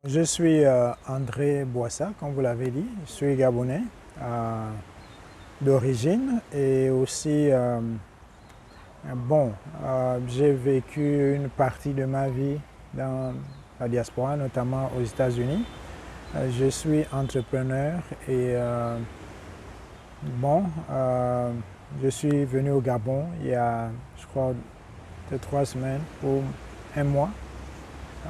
Je suis André Boissa, comme vous l'avez dit. Je suis gabonais d'origine et aussi, j'ai vécu une partie de ma vie dans la diaspora, notamment aux États-Unis. Je suis entrepreneur et je suis venu au Gabon il y a, je crois, 3 semaines ou un mois.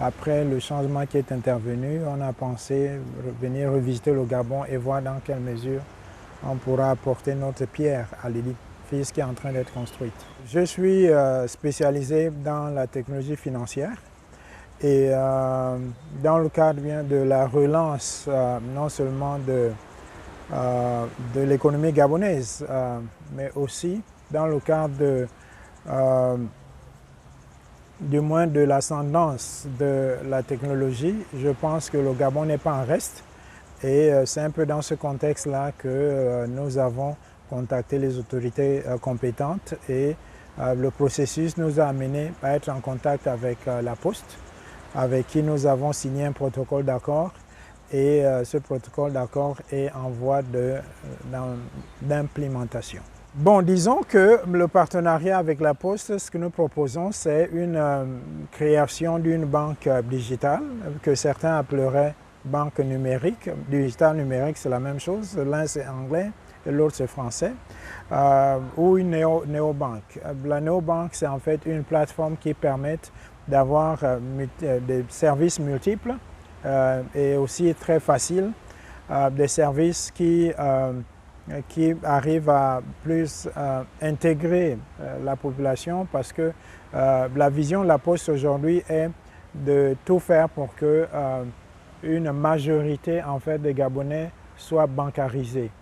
Après le changement qui est intervenu, on a pensé venir revisiter le Gabon et voir dans quelle mesure on pourra apporter notre pierre à l'édifice qui est en train d'être construite. Je suis spécialisé dans la technologie financière et dans le cadre de la relance non seulement de l'économie gabonaise, mais aussi dans le cadre du moins de l'ascendance de la technologie. Je pense que le Gabon n'est pas en reste et c'est un peu dans ce contexte-là que nous avons contacté les autorités compétentes et le processus nous a amené à être en contact avec la Poste, avec qui nous avons signé un protocole d'accord et ce protocole d'accord est en voie d'implémentation. Bon, disons que le partenariat avec la Poste, ce que nous proposons, c'est une création d'une banque digitale que certains appelleraient banque numérique. Digital numérique, c'est la même chose. L'un c'est anglais et l'autre c'est français. Ou une néobanque. La néobanque, c'est en fait une plateforme qui permet d'avoir des services multiples et aussi très faciles, des services qui arrive à plus intégrer la population parce que la vision de la Poste aujourd'hui est de tout faire pour que une majorité en fait des Gabonais soit bancarisée.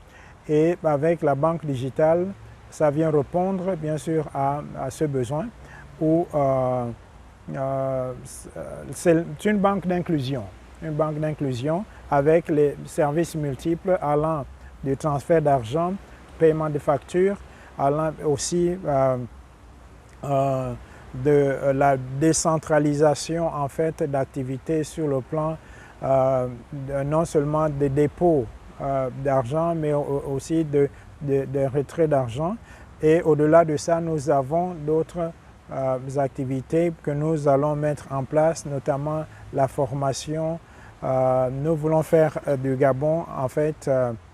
Et avec la banque digitale, ça vient répondre bien sûr à ce besoin où c'est une banque d'inclusion avec les services multiples allant du transfert d'argent, paiement de factures, allant aussi de la décentralisation en fait d'activités sur le plan non seulement des dépôts d'argent, mais aussi de retrait d'argent. Et au-delà de ça, nous avons d'autres activités que nous allons mettre en place, notamment la formation. Nous voulons faire du Gabon en fait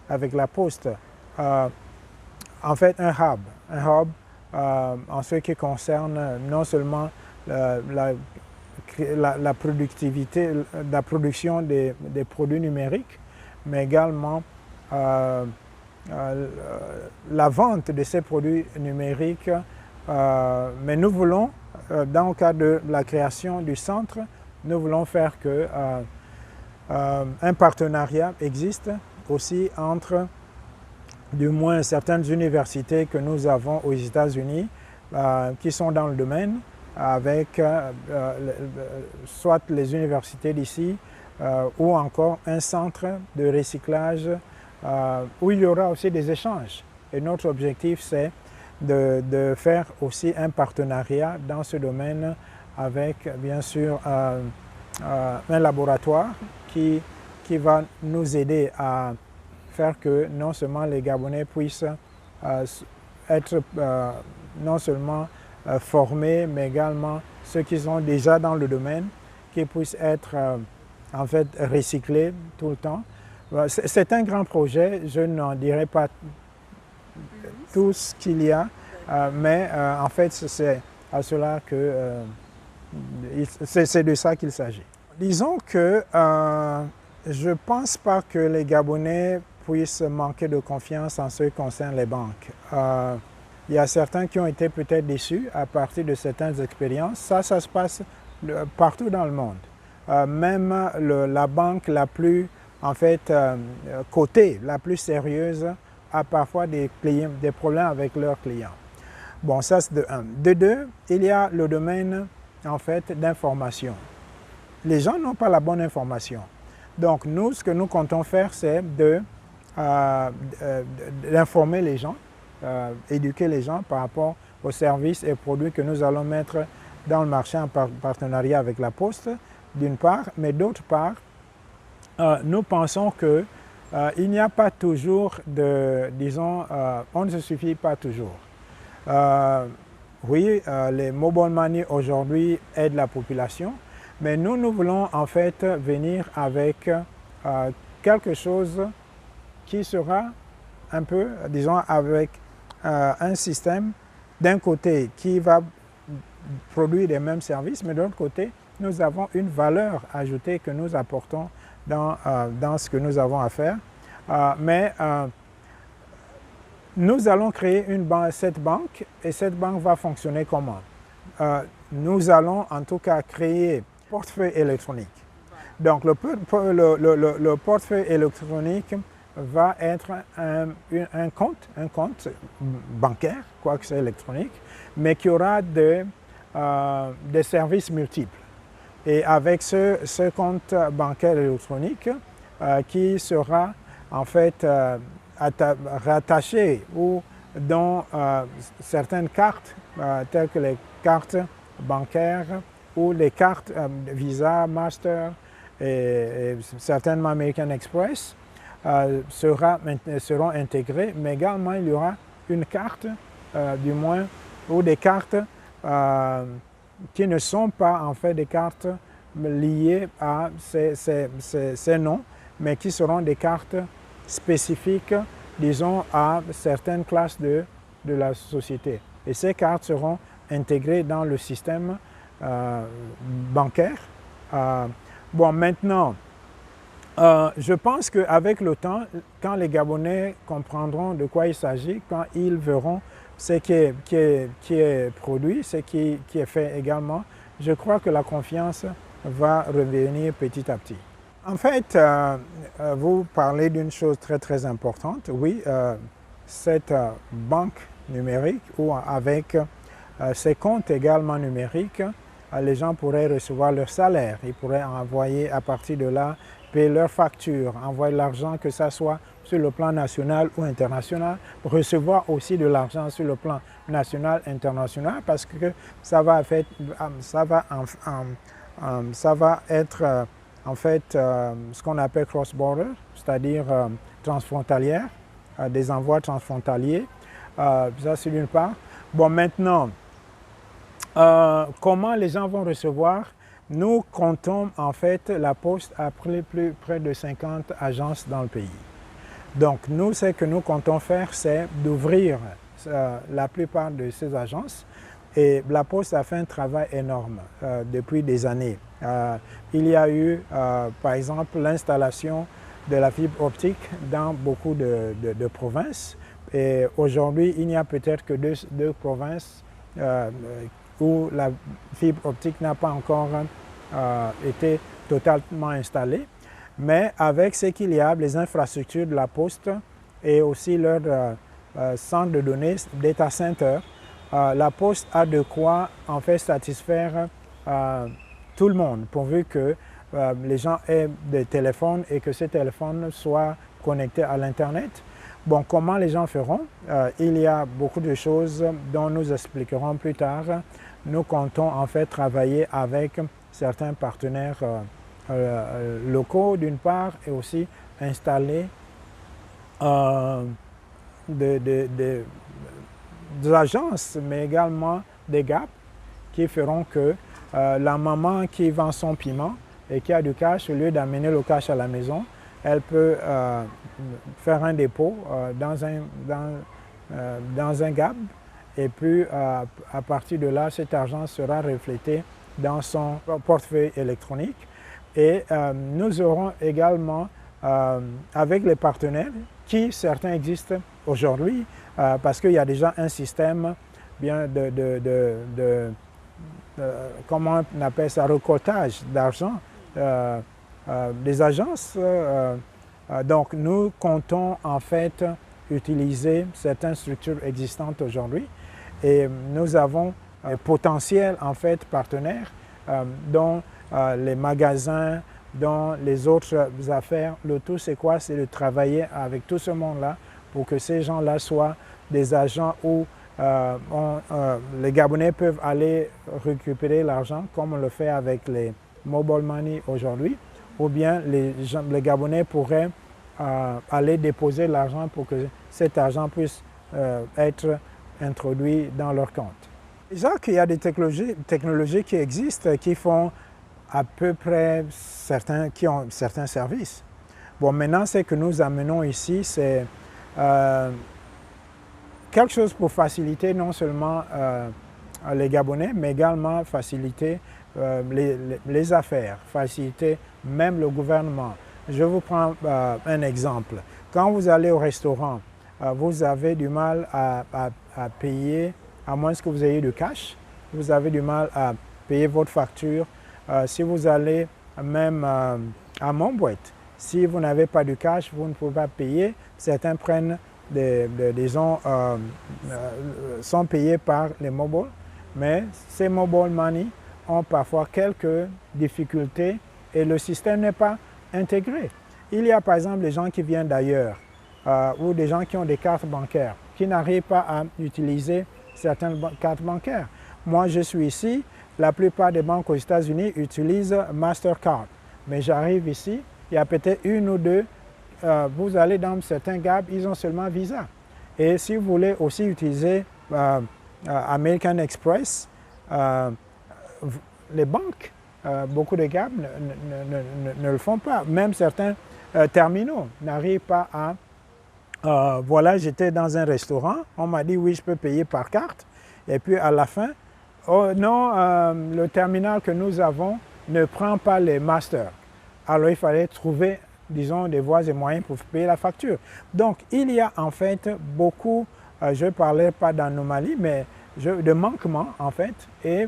avec la Poste, en fait un hub en ce qui concerne non seulement la productivité, la production des produits numériques, mais également la vente de ces produits numériques. Mais nous voulons, dans le cadre de la création du centre, nous voulons faire que un partenariat existe aussi entre du moins certaines universités que nous avons aux États-Unis qui sont dans le domaine avec soit les universités d'ici ou encore un centre de recyclage où il y aura aussi des échanges. Et notre objectif, c'est de faire aussi un partenariat dans ce domaine avec bien sûr un laboratoire qui va nous aider à faire que non seulement les Gabonais puissent être non seulement formés, mais également ceux qui sont déjà dans le domaine, qui puissent être en fait recyclés tout le temps. C'est un grand projet, je n'en dirai pas tout ce qu'il y a, mais en fait c'est à cela que c'est de ça qu'il s'agit. Disons que je ne pense pas que les Gabonais puissent manquer de confiance en ce qui concerne les banques. Il y a certains qui ont été peut-être déçus à partir de certaines expériences. Ça se passe partout dans le monde. Même la banque la plus en fait cotée, la plus sérieuse, a parfois des problèmes avec leurs clients. Bon, ça c'est de un. De deux, il y a le domaine en fait d'information. Les gens n'ont pas la bonne information. Donc nous, ce que nous comptons faire, c'est d'informer les gens, éduquer les gens par rapport aux services et produits que nous allons mettre dans le marché en partenariat avec la Poste, d'une part, mais d'autre part, nous pensons que il n'y a pas toujours on ne se suffit pas toujours. Oui, les mobile money aujourd'hui aident la population, mais nous voulons en fait venir avec quelque chose qui sera un peu, disons, avec un système d'un côté qui va produire les mêmes services, mais de l'autre côté, nous avons une valeur ajoutée que nous apportons dans ce que nous avons à faire. Nous allons créer cette banque, et cette banque va fonctionner comment? Nous allons en tout cas créer un portefeuille électronique. Donc le portefeuille électronique va être un compte bancaire, quoique c'est électronique, mais qui aura des services multiples. Et avec ce compte bancaire électronique qui sera en fait rattaché ou dont certaines cartes, telles que les cartes bancaires ou les cartes Visa, Master et certainement American Express, seront intégrées, mais également il y aura une carte, du moins, ou des cartes qui ne sont pas en fait des cartes liées à ces noms, mais qui seront des cartes spécifiques, disons, à certaines classes de la société. Et ces cartes seront intégrées dans le système bancaire. Bon, maintenant, je pense qu'avec le temps, quand les Gabonais comprendront de quoi il s'agit, quand ils verront ce qui est produit, ce qui est fait également, je crois que la confiance va revenir petit à petit. En fait, vous parlez d'une chose très très importante. Oui, cette banque numérique ou avec ces comptes également numériques, les gens pourraient recevoir leur salaire. Ils pourraient envoyer à partir de là, payer leurs factures, envoyer l'argent, que ce soit sur le plan national ou international, recevoir aussi de l'argent sur le plan national, international, parce que ça va être en fait ce qu'on appelle cross-border, c'est-à-dire transfrontalière, des envois transfrontaliers. Ça, c'est d'une part. Bon, maintenant, comment les gens vont recevoir? Nous comptons en fait la Poste à près de 50 agences dans le pays. Donc nous, ce que nous comptons faire, c'est d'ouvrir la plupart de ces agences. Et la Poste a fait un travail énorme depuis des années. Il y a eu, par exemple, l'installation de la fibre optique dans beaucoup de provinces. Et aujourd'hui, il n'y a peut-être que deux provinces où la fibre optique n'a pas encore été totalement installée. Mais avec ce qu'il y a, les infrastructures de la Poste et aussi leur centre de données, data center, la Poste a de quoi en fait satisfaire tout le monde, pourvu que les gens aient des téléphones et que ces téléphones soient connectés à l'Internet. Bon, comment les gens feront? Il y a beaucoup de choses dont nous expliquerons plus tard. Nous comptons en fait travailler avec certains partenaires locaux d'une part et aussi installer des agences, mais également des gaps qui feront que la maman qui vend son piment et qui a du cash, au lieu d'amener le cash à la maison, elle peut faire un dépôt dans un gap, et puis à partir de là, cet argent sera reflété dans son portefeuille électronique. Et nous aurons également, avec les partenaires, qui certains existent aujourd'hui, parce qu'il y a déjà un système bien comment on appelle ça, récoltage d'argent des agences. Donc nous comptons en fait utiliser certaines structures existantes aujourd'hui, et nous avons un potentiel en fait partenaires dont les magasins, dont les autres affaires. Le tout, c'est quoi? C'est de travailler avec tout ce monde-là pour que ces gens-là soient des agents ou les Gabonais peuvent aller récupérer l'argent comme on le fait avec les mobile money aujourd'hui, ou bien les Gabonais pourraient aller déposer l'argent pour que cet argent puisse être introduit dans leur compte. Déjà qu'il y a des technologies qui existent qui font à peu près qui ont certains services. Bon, maintenant, ce que nous amenons ici, c'est quelque chose pour faciliter non seulement les Gabonais, mais également faciliter les affaires, faciliter même le gouvernement. Je vous prends un exemple. Quand vous allez au restaurant, vous avez du mal à payer, à moins que vous ayez du cash. Vous avez du mal à payer votre facture. Si vous allez même à Montboîte, si vous n'avez pas de cash, vous ne pouvez pas payer. Certains prennent sont payés par les mobiles, mais ces mobile money ont parfois quelques difficultés et le système n'est pas intégré. Il y a par exemple des gens qui viennent d'ailleurs ou des gens qui ont des cartes bancaires qui n'arrivent pas à utiliser certaines cartes bancaires. Moi, je suis ici, la plupart des banques aux États-Unis utilisent Mastercard, mais j'arrive ici, il y a peut-être une ou deux. Vous allez dans certains GAB, ils ont seulement Visa. Et si vous voulez aussi utiliser American Express, les banques, beaucoup de GAB ne le font pas. Même certains terminaux n'arrivent pas à... voilà, j'étais dans un restaurant, on m'a dit oui, je peux payer par carte. Et puis à la fin, oh non, le terminal que nous avons ne prend pas les masters. Alors il fallait trouver, disons, des voies et moyens pour payer la facture. Donc il y a en fait beaucoup, je ne parlais pas d'anomalie, mais de manquements en fait. Et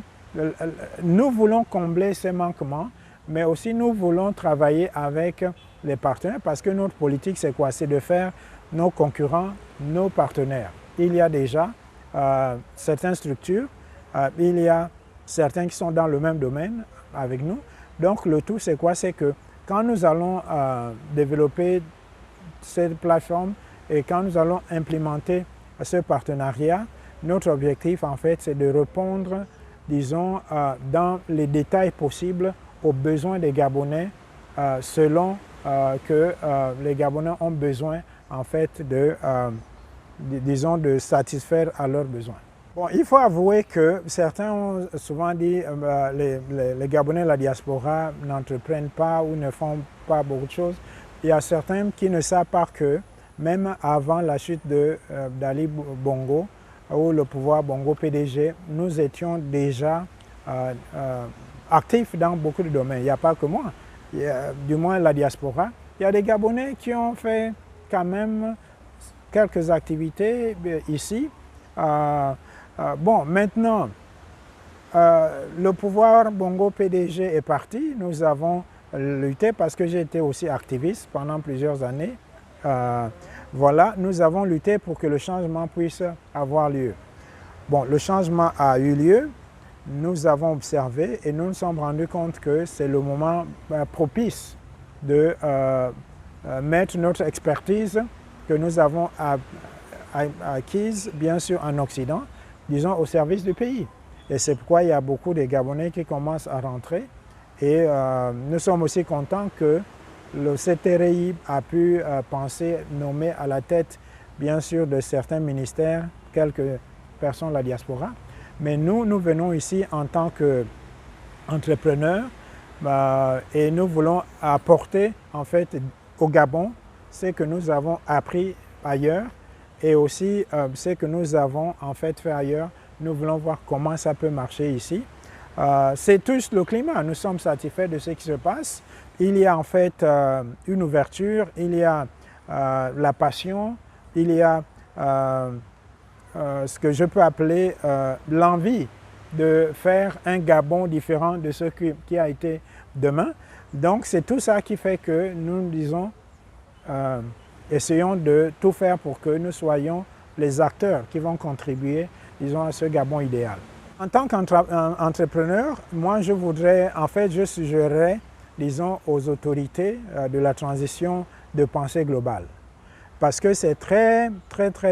nous voulons combler ces manquements, mais aussi nous voulons travailler avec les partenaires parce que notre politique c'est quoi? C'est de faire nos concurrents, nos partenaires. Il y a déjà certaines structures, il y a certains qui sont dans le même domaine avec nous. Donc le tout c'est quoi? C'est que quand nous allons développer cette plateforme et quand nous allons implémenter ce partenariat, notre objectif en fait c'est de répondre, disons, dans les détails possibles aux besoins des Gabonais selon que les Gabonais ont besoin en fait disons, de satisfaire à leurs besoins. Bon, il faut avouer que certains ont souvent dit les Gabonais, la diaspora n'entreprennent pas ou ne font pas beaucoup de choses. Il y a certains qui ne savent pas que même avant la chute d'Ali Bongo ou le pouvoir Bongo PDG, nous étions déjà actifs dans beaucoup de domaines. Il n'y a pas que moi, du moins la diaspora. Il y a des Gabonais qui ont fait quand même quelques activités ici. Bon, maintenant, le pouvoir Bongo PDG est parti. Nous avons lutté parce que j'ai été aussi activiste pendant plusieurs années. Voilà, nous avons lutté pour que le changement puisse avoir lieu. Bon, le changement a eu lieu. Nous avons observé et nous nous sommes rendus compte que c'est le moment propice de mettre notre expertise que nous avons acquise, bien sûr, en Occident, disons, au service du pays. Et c'est pourquoi il y a beaucoup de Gabonais qui commencent à rentrer. Et nous sommes aussi contents que le CTRI a pu penser nommer à la tête, bien sûr, de certains ministères, quelques personnes de la diaspora. Mais nous venons ici en tant qu'entrepreneurs et nous voulons apporter, en fait, au Gabon ce que nous avons appris ailleurs et aussi ce que nous avons en fait ailleurs. Nous voulons voir comment ça peut marcher ici. C'est tous le climat. Nous sommes satisfaits de ce qui se passe. Il y a en fait une ouverture, il y a la passion, il y a ce que je peux appeler l'envie de faire un Gabon différent de ce qui a été demain. Donc c'est tout ça qui fait que nous disons, essayons de tout faire pour que nous soyons les acteurs qui vont contribuer, disons, à ce Gabon idéal. En tant qu'entrepreneur, moi je voudrais, en fait, je suggérerais, disons, aux autorités de la transition de pensée globale. parce que c'est très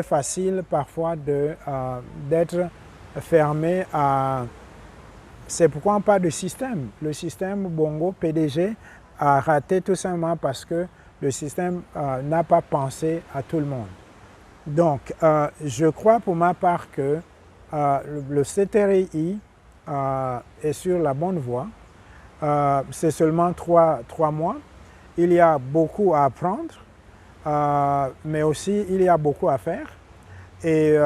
facile parfois d'être fermé à... C'est pourquoi on parle de système. Le système Bongo PDG a raté tout simplement parce que le système n'a pas pensé à tout le monde. Donc, je crois pour ma part que le CTRI est sur la bonne voie. C'est seulement trois mois. Il y a beaucoup à apprendre, mais aussi il y a beaucoup à faire. Et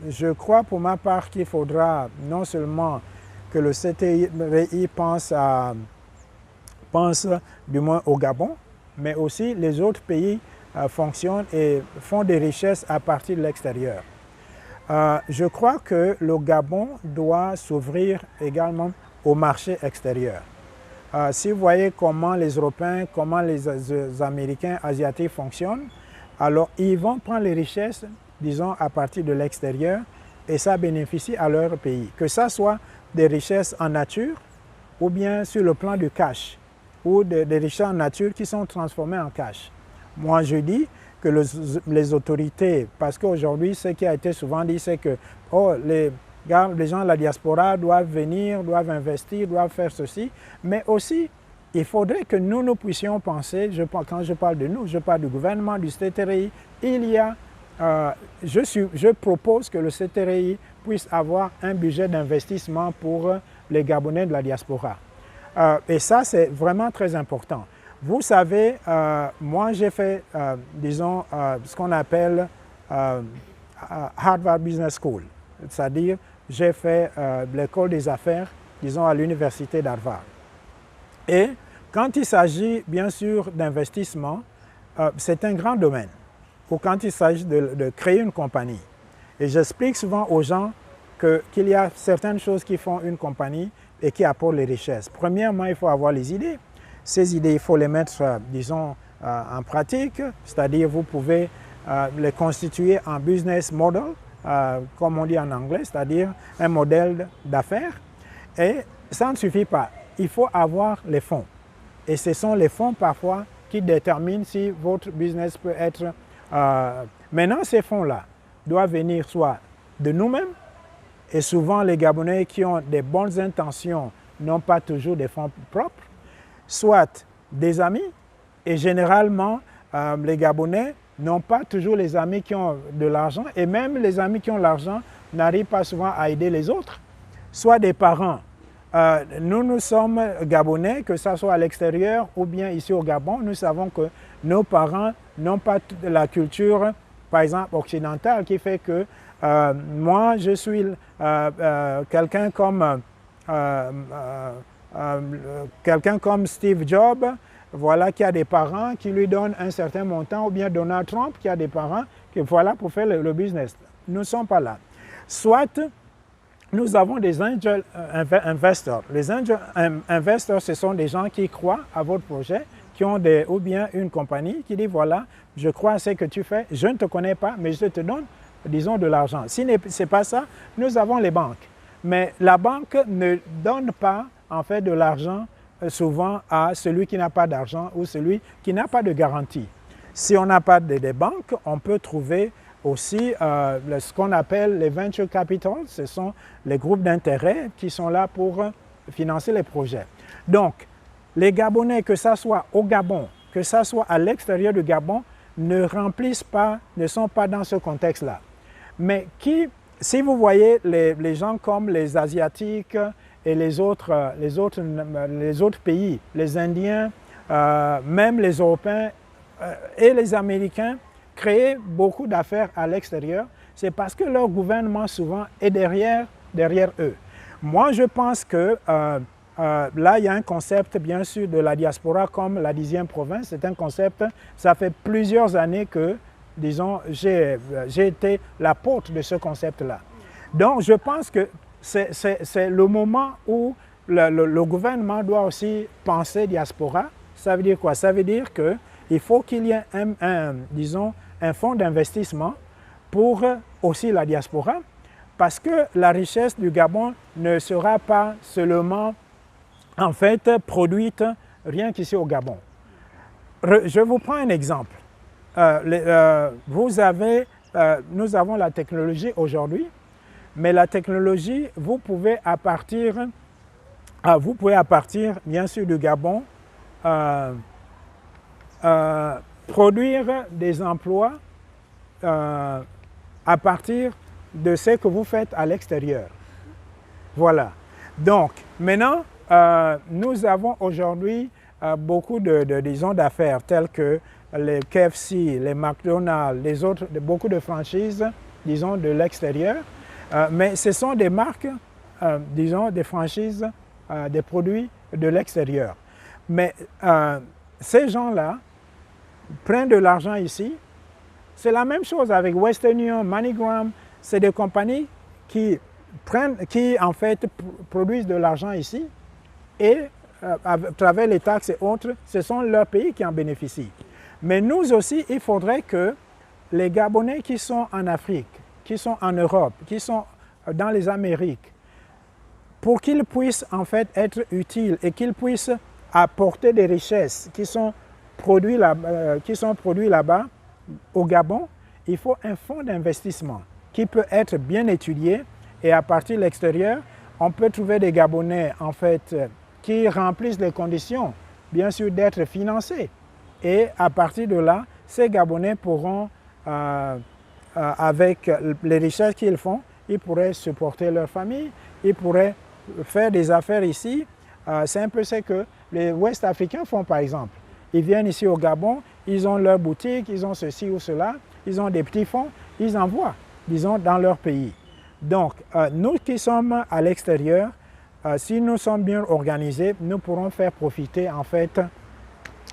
je crois pour ma part qu'il faudra non seulement que le CTRI pense du moins au Gabon, mais aussi les autres pays fonctionnent et font des richesses à partir de l'extérieur. Je crois que le Gabon doit s'ouvrir également au marché extérieur. Si vous voyez comment les Européens, comment les Américains, Asiatiques fonctionnent, alors ils vont prendre les richesses, disons, à partir de l'extérieur et ça bénéficie à leur pays. Que ça soit des richesses en nature ou bien sur le plan du cash ou des richesses en nature qui sont transformées en cash. Moi, je dis que les autorités, parce qu'aujourd'hui, ce qui a été souvent dit, c'est que les gens de la diaspora doivent venir, doivent investir, doivent faire ceci, mais aussi, il faudrait que nous puissions penser, quand je parle de nous, je parle du gouvernement, du CTRI, je propose que le CTRI puisse avoir un budget d'investissement pour les Gabonais de la diaspora. Et ça, c'est vraiment très important. Vous savez, moi j'ai fait, disons, ce qu'on appelle Harvard Business School, c'est-à-dire j'ai fait l'école des affaires, disons, à l'université d'Harvard. Et quand il s'agit, bien sûr, d'investissement, c'est un grand domaine. Ou quand il s'agit de créer une compagnie. Et j'explique souvent aux gens qu'il y a certaines choses qui font une compagnie et qui apportent les richesses. Premièrement, il faut avoir les idées. Ces idées, il faut les mettre, disons, en pratique, c'est-à-dire vous pouvez les constituer en business model, comme on dit en anglais, c'est-à-dire un modèle d'affaires. Et ça ne suffit pas. Il faut avoir les fonds. Et ce sont les fonds parfois qui déterminent si votre business peut être... Maintenant, ces fonds-là doivent venir soit de nous-mêmes, et souvent les Gabonais qui ont des bonnes intentions n'ont pas toujours des fonds propres, soit des amis, et généralement, les Gabonais n'ont pas toujours les amis qui ont de l'argent, et même les amis qui ont l'argent n'arrivent pas souvent à aider les autres, soit des parents. Nous sommes Gabonais, que ce soit à l'extérieur ou bien ici au Gabon, nous savons que nos parents n'ont pas la culture, par exemple, occidentale, qui fait que moi, je suis quelqu'un comme Steve Jobs, voilà, qui a des parents qui lui donnent un certain montant, ou bien Donald Trump qui a des parents qui, voilà, pour faire le business. Nous ne sommes pas là. Soit nous avons des angel investors. Les angel investors, ce sont des gens qui croient à votre projet, qui ont ou bien une compagnie qui dit, voilà, je crois à ce que tu fais, je ne te connais pas, mais je te donne, disons, de l'argent. Si ce n'est pas ça, nous avons les banques. Mais la banque ne donne pas, en fait, de l'argent souvent à celui qui n'a pas d'argent ou celui qui n'a pas de garantie. Si on n'a pas de banques, on peut trouver aussi ce qu'on appelle les venture capital, ce sont les groupes d'intérêt qui sont là pour financer les projets. Donc, les Gabonais, que ce soit au Gabon, que ce soit à l'extérieur du Gabon, ne sont pas dans ce contexte-là. Mais si vous voyez les gens comme les Asiatiques et les autres pays, les Indiens, même les Européens et les Américains, créer beaucoup d'affaires à l'extérieur, c'est parce que leur gouvernement souvent est derrière eux. Moi, je pense que là, il y a un concept, bien sûr, de la diaspora comme la 10e province. C'est un concept, ça fait plusieurs années que, disons, j'ai été l'apôtre de ce concept-là. Donc, je pense que c'est le moment où le gouvernement doit aussi penser diaspora. Ça veut dire quoi? Ça veut dire qu'il faut qu'il y ait un fonds d'investissement pour aussi la diaspora, parce que la richesse du Gabon ne sera pas seulement en fait produite rien qu'ici au Gabon. Je vous prends un exemple. nous avons la technologie aujourd'hui, mais la technologie, vous pouvez à partir bien sûr du Gabon, produire des emplois à partir de ce que vous faites à l'extérieur. Voilà. Donc, maintenant, nous avons aujourd'hui beaucoup disons, d'affaires telles que les KFC, les McDonald's, beaucoup de franchises, disons, de l'extérieur. Mais ce sont des marques, disons, des franchises, des produits de l'extérieur. Mais ces gens-là prennent de l'argent ici. C'est la même chose avec Western Union, MoneyGram. C'est des compagnies qui en fait produisent de l'argent ici et à travers les taxes et autres, ce sont leurs pays qui en bénéficient. Mais nous aussi, il faudrait que les Gabonais qui sont en Afrique, qui sont en Europe, qui sont dans les Amériques, pour qu'ils puissent en fait être utiles et qu'ils puissent apporter des richesses qui sont produites là-bas au Gabon, il faut un fonds d'investissement qui peut être bien étudié et à partir de l'extérieur, on peut trouver des Gabonais en fait qui remplissent les conditions, bien sûr, d'être financés. Et à partir de là, ces Gabonais pourront, avec les richesses qu'ils font, ils pourraient supporter leur famille, ils pourraient faire des affaires ici. C'est un peu ce que les Ouest-Africains font, par exemple. Ils viennent ici au Gabon, ils ont leur boutique, ils ont ceci ou cela, ils ont des petits fonds, ils envoient, disons, dans leur pays. Donc, nous qui sommes à l'extérieur, si nous sommes bien organisés, nous pourrons faire profiter, en fait,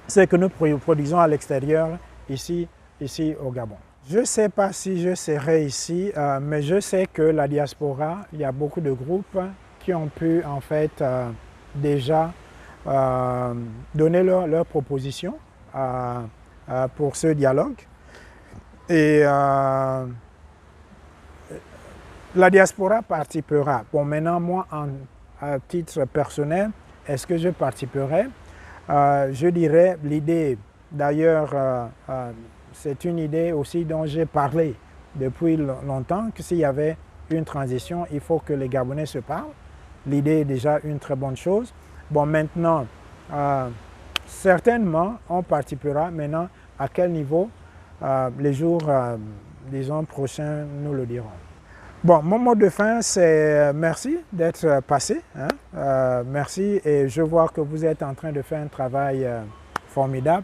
ce que nous produisons à l'extérieur, ici au Gabon. Je ne sais pas si je serai ici, mais je sais que la diaspora, il y a beaucoup de groupes qui ont pu, en fait, déjà donner leurs propositions pour ce dialogue. Et la diaspora participera. Bon, maintenant, moi, à titre personnel, est-ce que je participerai? Je dirais l'idée, d'ailleurs, c'est une idée aussi dont j'ai parlé depuis longtemps, que s'il y avait une transition, il faut que les Gabonais se parlent. L'idée est déjà une très bonne chose. Bon, maintenant, certainement, on participera. Maintenant, à quel niveau? Les jours, disons, prochains nous le dirons. Bon, mon mot de fin, c'est merci d'être passé. Merci et je vois que vous êtes en train de faire un travail formidable.